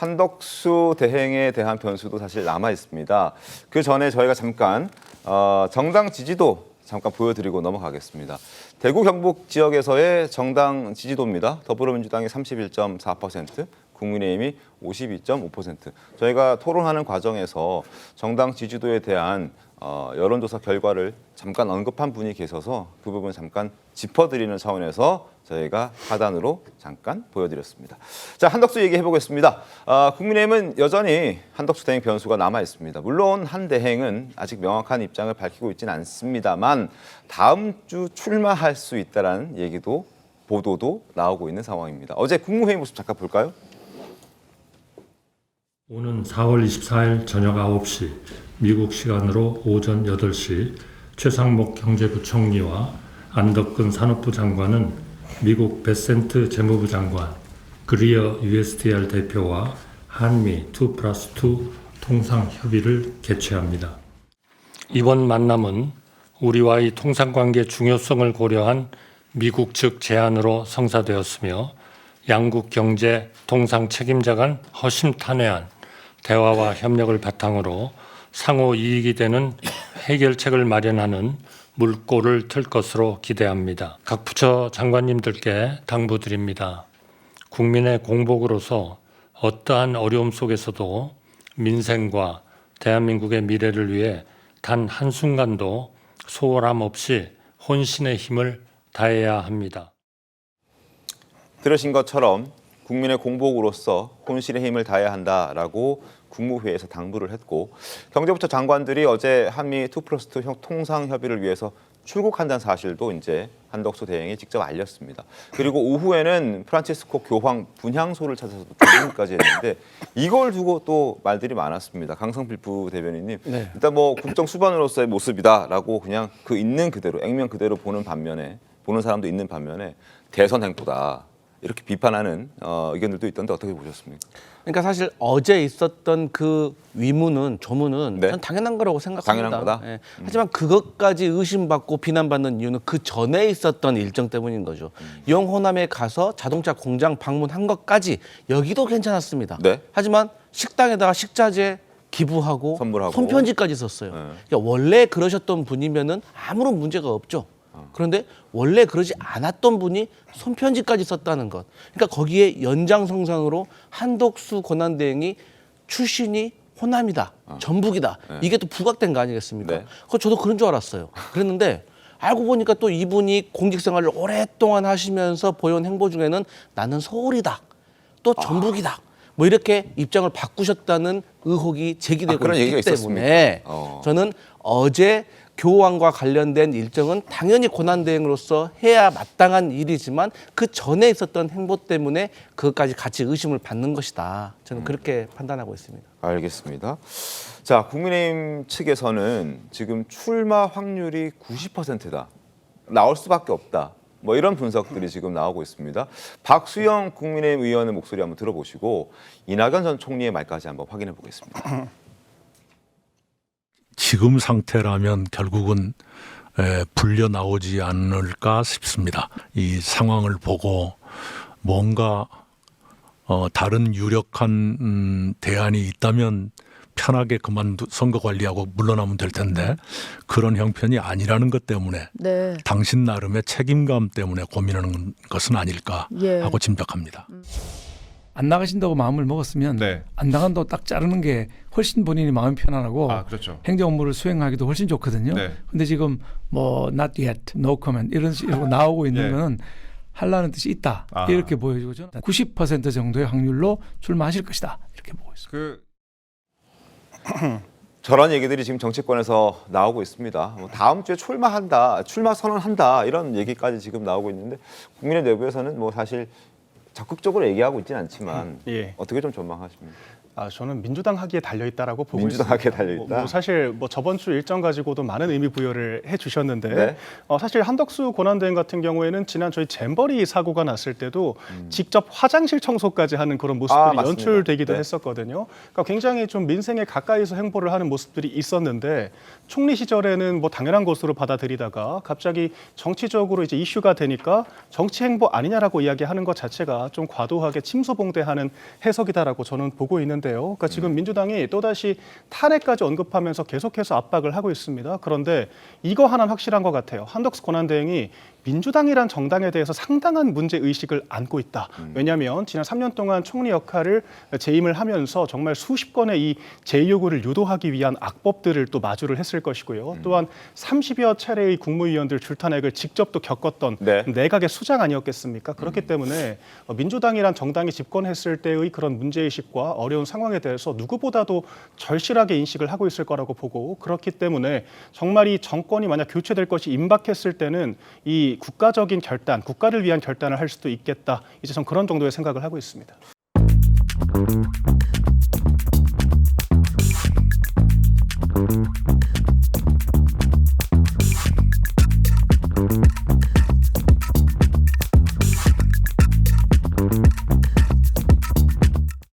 한덕수 대행에 대한 변수도 사실 남아 있습니다. 그 전에 저희가 잠깐 정당 지지도 잠깐 보여드리고 넘어가겠습니다. 대구 경북 지역에서의 정당 지지도입니다. 더불어민주당이 31.4%, 국민의힘이 52.5%. 저희가 토론하는 과정에서 정당 지지도에 대한 여론조사 결과를 잠깐 언급한 분이 계셔서 그 부분 잠깐 짚어드리는 차원에서 저희가 하단으로 잠깐 보여드렸습니다. 자, 한덕수 얘기해보겠습니다. 국민의힘은 여전히 한덕수 대행 변수가 남아 있습니다. 물론 한 대행은 아직 명확한 입장을 밝히고 있지는 않습니다만 다음 주 출마할 수 있다는 얘기도 보도도 나오고 있는 상황입니다. 어제 국무회의 모습 잠깐 볼까요? 오는 4월 24일 저녁 9시 미국 시간으로 오전 8시 최상목 경제부총리와 안덕근 산업부 장관은 미국 베센트 재무부 장관, 그리어 USTR 대표와 한미 2+2 통상협의를 개최합니다. 이번 만남은 우리와의 통상관계 중요성을 고려한 미국 측 제안으로 성사되었으며 양국 경제 통상 책임자 간 허심탄회한 대화와 협력을 바탕으로 상호 이익이 되는 해결책을 마련하는 물꼬를 틀 것으로 기대합니다. 각 부처 장관님들께 당부드립니다. 국민의 공복으로서 어떠한 어려움 속에서도 민생과 대한민국의 미래를 위해 단 한순간도 소홀함 없이 혼신의 힘을 다해야 합니다. 들으신 것처럼 국민의 공복으로서 혼신의 힘을 다해야 한다라고 국무회의에서 당부를 했고 경제부처 장관들이 어제 한미 2+2 통상 협의를 위해서 출국한다는 사실도 이제 한덕수 대행이 직접 알렸습니다. 그리고 오후에는 프란치스코 교황 분향소를 찾아서 조문까지 했는데 이걸 두고 또 말들이 많았습니다. 강성필 부대변인님, 네. 일단 뭐 국정 수반으로서의 모습이다라고 그냥 그 있는 그대로 액면 그대로 보는 사람도 있는 반면에 대선 행보다. 이렇게 비판하는 의견들도 있던데 어떻게 보셨습니까? 그러니까 사실 어제 있었던 그 조문은 네? 전 당연한 거라고 생각합니다. 당연한 거다? 예. 하지만 그것까지 의심받고 비난받는 이유는 그 전에 있었던 일정 때문인 거죠. 영호남에 가서 자동차 공장 방문한 것까지 여기도 괜찮았습니다. 네? 하지만 식당에다가 식자재 기부하고 선물하고. 손편지까지 썼어요. 그러니까 원래 그러셨던 분이면은 아무런 문제가 없죠. 그런데 원래 그러지 않았던 분이 손편지까지 썼다는 것. 그러니까 거기에 연장선상으로 한덕수 권한대행이 출신이 호남이다, 전북이다. 이게 또 부각된 거 아니겠습니까? 네. 그거 저도 그런 줄 알았어요. 그랬는데 알고 보니까 또 이분이 공직생활을 오랫동안 하시면서 보여온 행보 중에는 나는 서울이다, 또 전북이다. 뭐 이렇게 입장을 바꾸셨다는 의혹이 제기되고 그런 있기 얘기가 때문에 저는 어제 교황과 관련된 일정은 당연히 권한대행으로서 해야 마땅한 일이지만 그 전에 있었던 행보 때문에 그것까지 같이 의심을 받는 것이다. 저는 그렇게 판단하고 있습니다. 알겠습니다. 자, 국민의힘 측에서는 지금 출마 확률이 90%다. 나올 수밖에 없다. 뭐 이런 분석들이 지금 나오고 있습니다. 박수영 국민의힘 의원의 목소리 한번 들어보시고 이낙연 전 총리의 말까지 한번 확인해 보겠습니다. 지금 상태라면 결국은 불려 나오지 않을까 싶습니다. 이 상황을 보고 뭔가 다른 유력한 대안이 있다면 편하게 선거 관리하고 물러나면 될 텐데 그런 형편이 아니라는 것 때문에 네. 당신 나름의 책임감 때문에 고민하는 것은 아닐까 하고 짐작합니다. 안 나가신다고 마음을 먹었으면 안 나간다고 딱 자르는 게 훨씬 본인이 마음이 편안하고 그렇죠. 행정 업무를 수행하기도 훨씬 좋거든요. 근데 지금 뭐 not yet, no comment 이런 식으로 나오고 있는 거는 하려는 뜻이 있다. 이렇게 보여지고 저는 90% 정도의 확률로 출마하실 것이다. 이렇게 보고 있습니다. 저런 얘기들이 지금 정치권에서 나오고 있습니다. 뭐 다음 주에 출마 선언한다 이런 얘기까지 지금 나오고 있는데 국민의 내부에서는 뭐 사실 적극적으로 얘기하고 있지는 않지만 어떻게 좀 전망하십니까? 저는 민주당 하기에 달려있다라고 보고 민주당 있습니다. 하기에 달려있다? 사실 저번 주 일정 가지고도 많은 의미 부여를 해주셨는데 네? 사실 한덕수 권한대행 같은 경우에는 지난 저희 잼버리 사고가 났을 때도 직접 화장실 청소까지 하는 그런 모습들이 맞습니다. 연출되기도 했었거든요. 그러니까 굉장히 좀 민생에 가까이서 행보를 하는 모습들이 있었는데 총리 시절에는 뭐 당연한 것으로 받아들이다가 갑자기 정치적으로 이제 이슈가 되니까 정치 행보 아니냐라고 이야기하는 것 자체가 자체가 좀 과도하게 침소봉대하는 해석이다라고 저는 보고 있는데요. 그러니까 지금 민주당이 또다시 탄핵까지 언급하면서 계속해서 압박을 하고 있습니다. 그런데 이거 하나는 확실한 것 같아요. 한덕수 권한대행이 민주당이란 정당에 대해서 상당한 문제의식을 안고 있다. 왜냐하면 지난 3년 동안 총리 역할을 재임을 하면서 정말 수십 건의 이 제2요구를 유도하기 위한 악법들을 또 마주를 했을 것이고요. 또한 30여 차례의 국무위원들 줄탄핵을 직접 또 겪었던 네. 내각의 수장 아니었겠습니까? 그렇기 때문에 민주당이란 정당이 집권했을 때의 그런 문제의식과 어려운 상황에 대해서 누구보다도 절실하게 인식을 하고 있을 거라고 보고, 그렇기 때문에 정말 이 정권이 만약 교체될 것이 임박했을 때는 이 국가적인 결단, 국가를 위한 결단을 할 수도 있겠다. 이제 전 그런 정도의 생각을 하고 있습니다.